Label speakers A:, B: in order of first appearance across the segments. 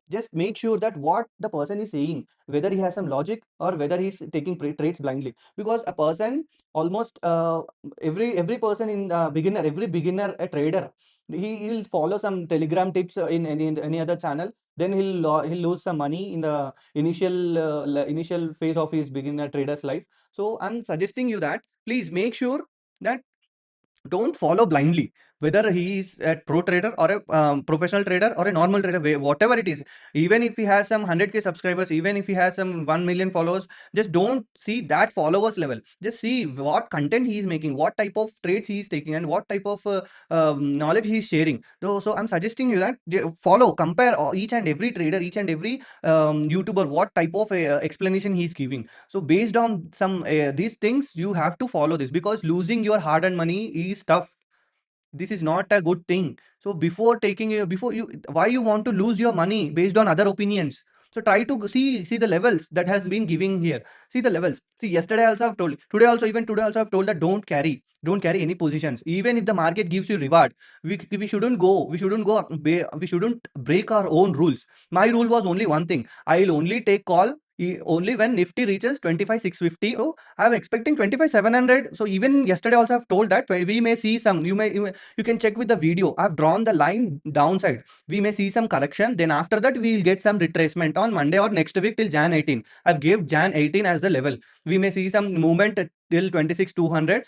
A: Just make sure that what the person is saying, whether he has some logic or whether he's taking trades blindly. Because a person, almost every person in beginner, every beginner a trader, he'll follow some telegram tips in any other channel, then he'll lose some money in the initial phase of his beginner trader's life. So I'm suggesting you that please make sure that don't follow blindly, whether he is a pro trader or a professional trader or a normal trader, whatever it is. Even if he has some 100K subscribers, even if he has some 1 million followers, just don't see that followers level. Just see what content he is making, what type of trades he is taking, and what type of knowledge he is sharing. So I'm suggesting you that follow, compare each and every trader, each and every YouTuber, what type of explanation he is giving. So based on some these things, you have to follow this, because losing your hard-earned money is tough. This is not a good thing. So before you, why you want to lose your money based on other opinions? So try to see the levels that has been giving here. See the levels. See, yesterday also I've told, today also, even today also I've told that don't carry any positions. Even if the market gives you reward, we shouldn't break our own rules. My rule was only one thing: I'll only take call only when Nifty reaches 25,650. So I'm expecting 25,700. So even yesterday also I've told that we may see some, you can check with the video. I've drawn the line downside. We may see some correction. Then after that, we'll get some retracement on Monday or next week till Jan 18. I've gave Jan 18 as the level. We may see some movement till 26,200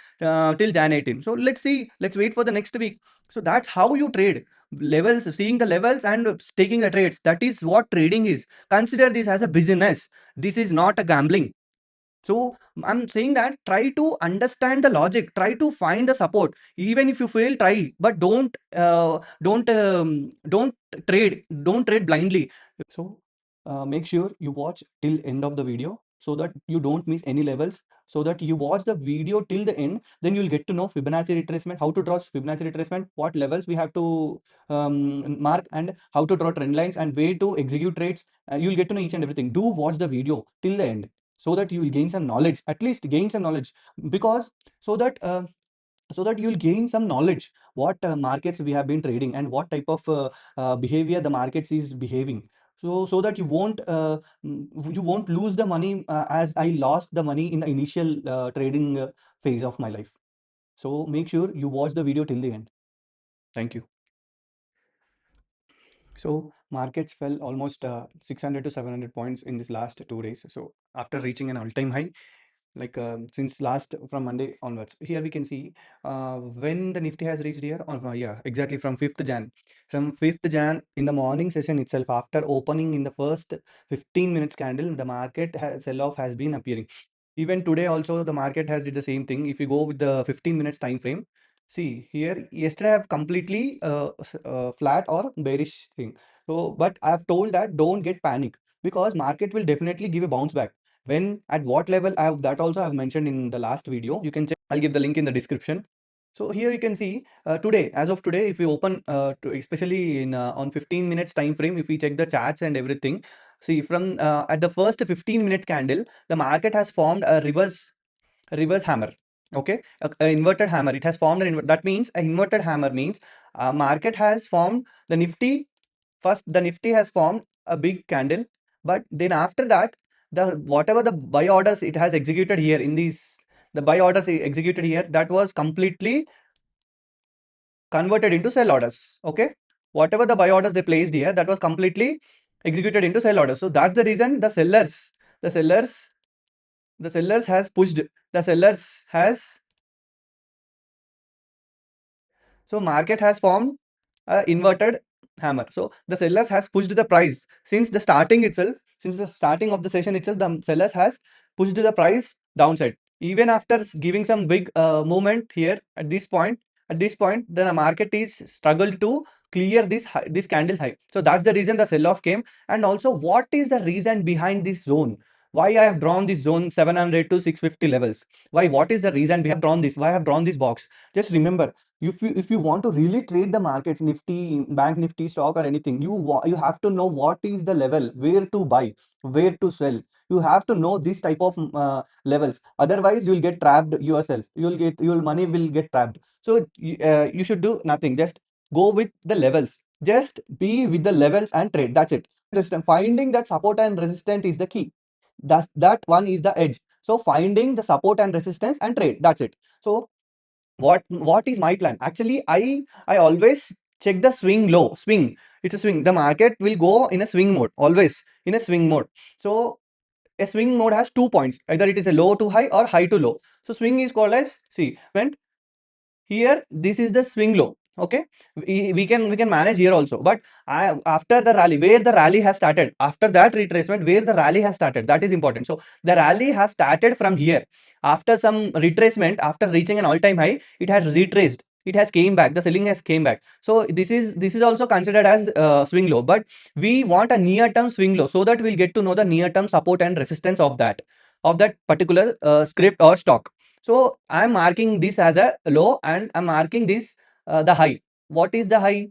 A: till Jan 18. So let's see. Let's wait for the next week. So that's how you trade. Levels, seeing the levels and taking the trades. That is what trading is. Consider this as a business. This is not a gambling. So I'm saying that try to understand the logic, try to find the support. Even if you fail, try, but don't trade blindly. So make sure you watch till end of the video so that you don't miss any levels. So that you watch the video till the end, then you'll get to know Fibonacci retracement, how to draw Fibonacci retracement, what levels we have to mark, and how to draw trend lines and way to execute trades. You'll get to know each and everything. Do watch the video till the end so that you will gain some knowledge, at least gain some knowledge. Because so that you'll gain some knowledge what markets we have been trading and what type of behavior the markets is behaving. So that you won't lose the money as I lost the money in the initial trading phase of my life. So make sure you watch the video till the end. Thank you. So markets fell almost 600 to 700 points in this last 2 days. So after reaching an all-time high, like since last from Monday onwards. Here we can see when the Nifty has reached here. Yeah, exactly from 5th Jan. From 5th Jan in the morning session itself, after opening in the first 15 minutes candle, the market sell-off has been appearing. Even today also the market has did the same thing. If you go with the 15 minutes time frame, see here yesterday I have completely flat or bearish thing. So, but I have told that don't get panic, because market will definitely give a bounce back. When, at what level, I have that also I have mentioned in the last video. You can check. I'll give the link in the description. So here you can see today, as of today, if we open especially in on 15 minutes time frame, if we check the charts and everything, see from at the first 15 minute candle, the market has formed a reverse hammer. Okay, a inverted hammer. It has formed that means an inverted hammer means market has formed the Nifty. First, the Nifty has formed a big candle, but then after that, the whatever the buy orders it has executed here in these, the buy orders executed here, that was completely converted into sell orders. Okay, whatever the buy orders they placed here, that was completely executed into sell orders. So that's the reason the sellers, the sellers has pushed, the sellers has, so market has formed a inverted hammer. So the sellers has pushed the price since the starting itself, since the starting of the session itself, the sellers has pushed the price downside. Even after giving some big movement here at this point, then the market is struggled to clear this candle's high. So that's the reason the sell-off came. And also, what is the reason behind this zone? Why I have drawn this zone 700 to 650 levels? Why? What is the reason we have drawn this? Why I have drawn this box? Just remember, if you want to really trade the markets, Nifty, bank Nifty stock or anything, you have to know what is the level, where to buy, where to sell. You have to know this type of levels. Otherwise, you'll get trapped yourself. Your money will get trapped. So you should do nothing. Just go with the levels. Just be with the levels and trade. That's it. Finding that support and resistance is the key. That one is the edge. So finding the support and resistance and trade. That's it. So what is my plan? Actually, I always check the swing low. Swing. It's a swing. The market will go in a swing mode. Always in a swing mode. So a swing mode has 2 points. Either it is a low to high or high to low. So swing is called as, see, when here this is the swing low. Okay, we can manage here also, but after the rally, where the rally has started, after that retracement, where the rally has started, that is important. So the rally has started from here. After some retracement, after reaching an all-time high, it has retraced, it has came back, the selling has came back. So this is also considered as swing low, but we want a near term swing low, so that we'll get to know the near term support and resistance of that particular script or stock. So I'm marking this as a low, and I'm marking this the high. What is the high?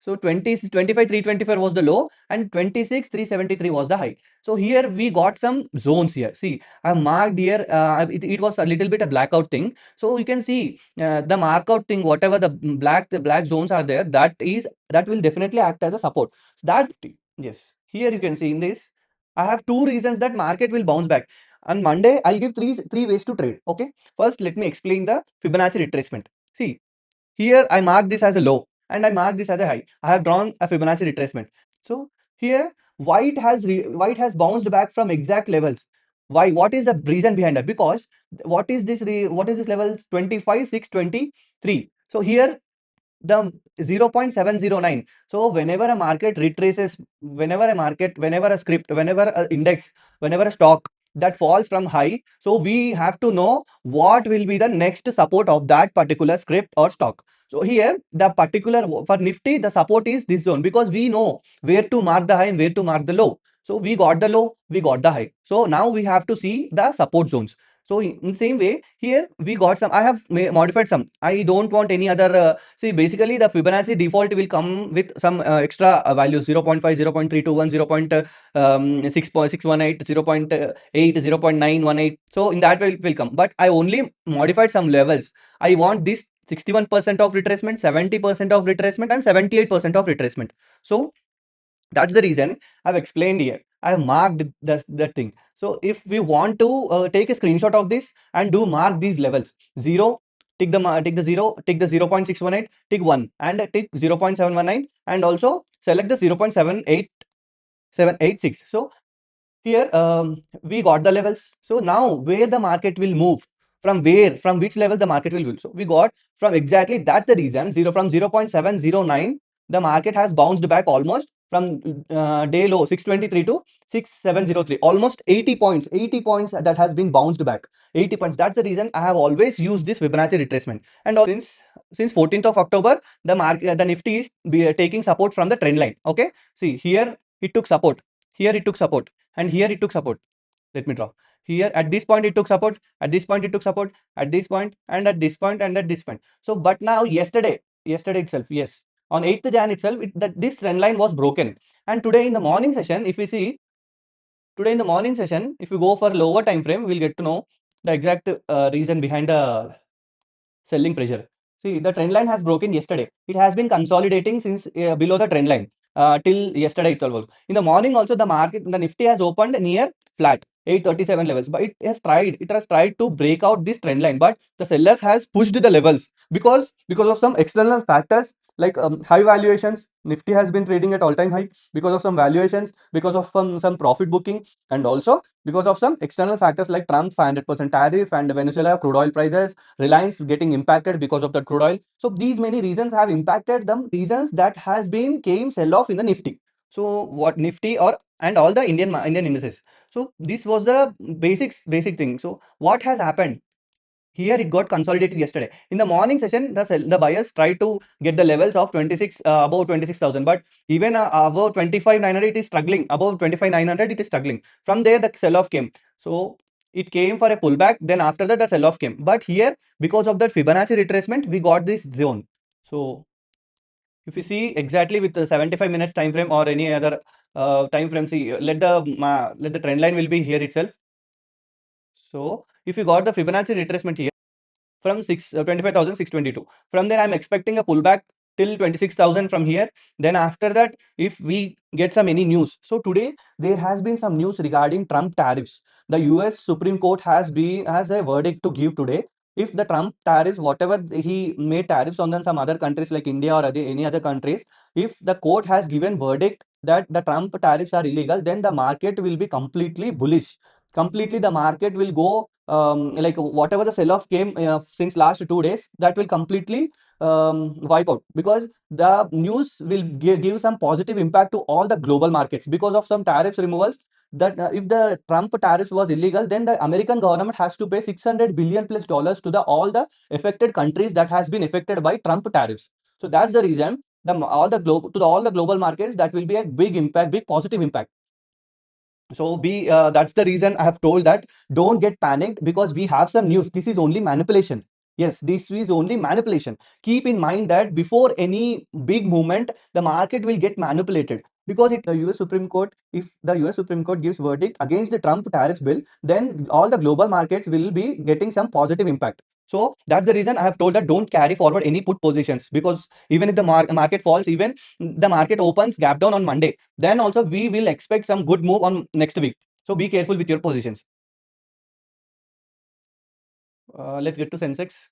A: So 25 324 was the low, and 26 373 was the high. So here we got some zones here. See, I marked here. It was a little bit a blackout thing. So you can see the markout thing. Whatever the black zones are there, that will definitely act as a support. That's, yes. Here you can see in this, I have two reasons that market will bounce back. On Monday, I'll give three ways to trade. Okay. First, let me explain the Fibonacci retracement. See, here I mark this as a low and I mark this as a high. I have drawn a Fibonacci retracement. So here white has bounced back from exact levels. Why? What is the reason behind that? Because what is this level? 25 6 23. So here the 0.709. So whenever a market retraces, whenever a script, whenever a index, whenever a stock that falls from high, so we have to know what will be the next support of that particular script or stock. So here the particular, for Nifty, the support is this zone, because we know where to mark the high and where to mark the low. So we got the low, we got the high. So now we have to see the support zones. So in same way, here we got some, I have modified some. I don't want any other, see, basically the Fibonacci default will come with some extra values, 0.5, 0.321, 0.618, 0.8, 0.918. So in that way it will come. But I only modified some levels. I want this 61% of retracement, 70% of retracement, and 78% of retracement. So that's the reason I've explained here. I've marked that thing. So if we want to take a screenshot of this and do mark these levels, 0, take the 0, take the 0.618, take 1, and take 0.719, and also select the 0.78786. So here we got the levels. So now where the market will move, from which level the market will move. So we got from exactly, that's the reason, from 0.709, the market has bounced back almost from day low 623 to 6703, almost 80 points that has been bounced back. 80 points. That's the reason I have always used this Fibonacci retracement. And since 14th of October, the Nifty is taking support from the trend line. Okay, see, here it took support, here it took support, and here it took support. Let me draw. Here at this point it took support, at this point it took support, at this point, and at this point, and at this point. So but now yesterday itself, yes, on 8th Jan itself, this trend line was broken. And today in the morning session, if we see, today in the morning session, if you go for lower time frame, we'll get to know the exact reason behind the selling pressure. See, the trend line has broken yesterday. It has been consolidating since below the trend line till yesterday itself also. In the morning also, the Nifty has opened near flat 837 levels, but it has tried to break out this trend line, but the sellers has pushed the levels because of some external factors, like high valuations. Nifty has been trading at all-time high because of some valuations, because of some profit booking, and also because of some external factors like Trump's 500% tariff and Venezuela crude oil prices, Reliance getting impacted because of the crude oil. So these many reasons have impacted them, reasons that has been came sell off in the Nifty. So what Nifty or and all the Indian indices. So this was the basic thing. So what has happened? Here it got consolidated yesterday. In the morning session, the buyers tried to get the levels of 26 above 26,000, but even above 25,900 it is struggling. Above 25,900 it is struggling. From there the sell-off came. So it came for a pullback. Then after that the sell-off came. But here, because of that Fibonacci retracement, we got this zone. So if you see exactly with the 75 minutes time frame or any other time frame, see, let the trend line will be here itself. So if you got the Fibonacci retracement here from 25,622. From there, I'm expecting a pullback till 26,000 from here. Then after that, if we get some any news. So today there has been some news regarding Trump tariffs. The US Supreme Court has a verdict to give today. If the Trump tariffs, whatever he made tariffs on some other countries like India or any other countries, if the court has given verdict that the Trump tariffs are illegal, then the market will be completely bullish. Completely, the market will go like whatever the sell-off came since last 2 days, that will completely wipe out, because the news will give some positive impact to all the global markets because of some tariffs removals. That if the Trump tariffs was illegal, then the American government has to pay 600 billion plus dollars to the all the affected countries that has been affected by Trump tariffs. So that's the reason all the global markets, that will be a big impact, big positive impact. So that's the reason I have told that don't get panicked, because we have some news. This is only manipulation. Yes, this is only manipulation. Keep in mind that before any big movement, the market will get manipulated, because the US Supreme Court, if the US Supreme Court gives verdict against the Trump tariff bill, then all the global markets will be getting some positive impact. So that's the reason I have told that don't carry forward any put positions, because even if the market falls, even the market opens gap down on Monday, then also we will expect some good move on next week. So be careful with your positions. Let's get to Sensex.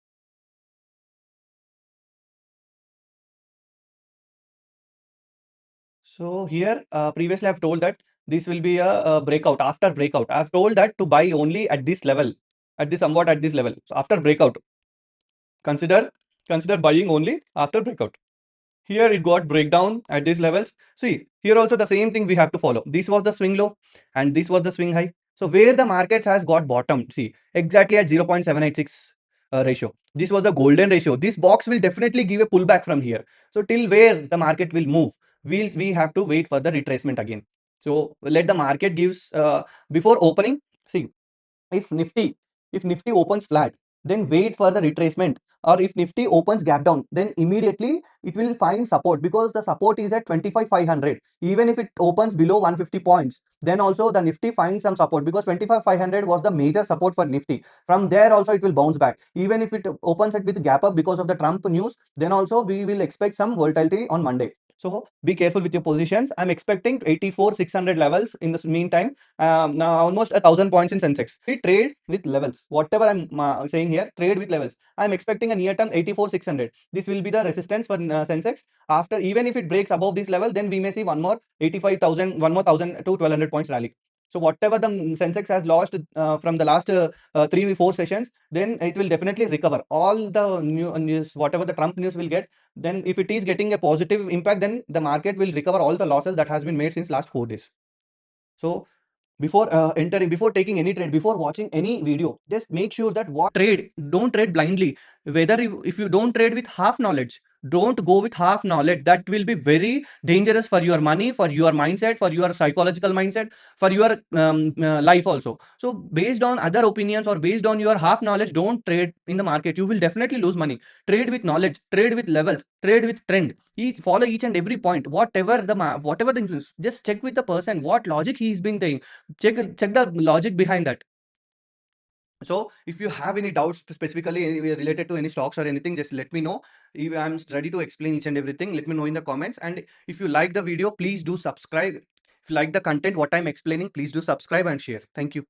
A: So here, previously I've told that this will be a breakout. After breakout, I've told that to buy only at this level, somewhat at this level. So after breakout, consider buying only after breakout. Here it got breakdown at these levels. See, here also the same thing we have to follow. This was the swing low and this was the swing high. So where the markets has got bottomed, see, exactly at 0.786 ratio. This was the golden ratio. This box will definitely give a pullback from here. So till where the market will move, we have to wait for the retracement again. So let the market gives before opening. See, if Nifty opens flat, then wait for the retracement, or if Nifty opens gap down, then immediately it will find support, because the support is at 25,500. Even if it opens below 150 points, then also the Nifty finds some support, because 25,500 was the major support for Nifty. From there also it will bounce back. Even if it opens it with gap up because of the Trump news, then also we will expect some volatility on Monday. So be careful with your positions. I'm expecting 84,600 levels in the meantime. Now almost 1,000 points in Sensex. We trade with levels. Whatever I'm saying here, trade with levels. I'm expecting a near term 84,600. This will be the resistance for Sensex. After, even if it breaks above this level, then we may see one more 85,000, one more 1,000 to 1,200 points rally. So whatever the Sensex has lost from the last 3 or 4 sessions, then it will definitely recover. All the news, whatever the Trump news will get, then if it is getting a positive impact, then the market will recover all the losses that has been made since last 4 days. So before before taking any trade, before watching any video, just make sure that what trade, don't trade blindly. Whether if you don't trade with half knowledge, don't go with half knowledge. That will be very dangerous for your money, for your mindset, for your psychological mindset, for your life also. So based on other opinions or based on your half knowledge, don't trade in the market. You will definitely lose money. Trade with knowledge, trade with levels, trade with trend. Follow each and every point. Whatever the, just check with the person what logic he's been saying. Check the logic behind that. So if you have any doubts specifically related to any stocks or anything, just let me know. I'm ready to explain each and everything. Let me know in the comments. And if you like the video, please do subscribe. If you like the content what I'm explaining, please do subscribe and share. Thank you.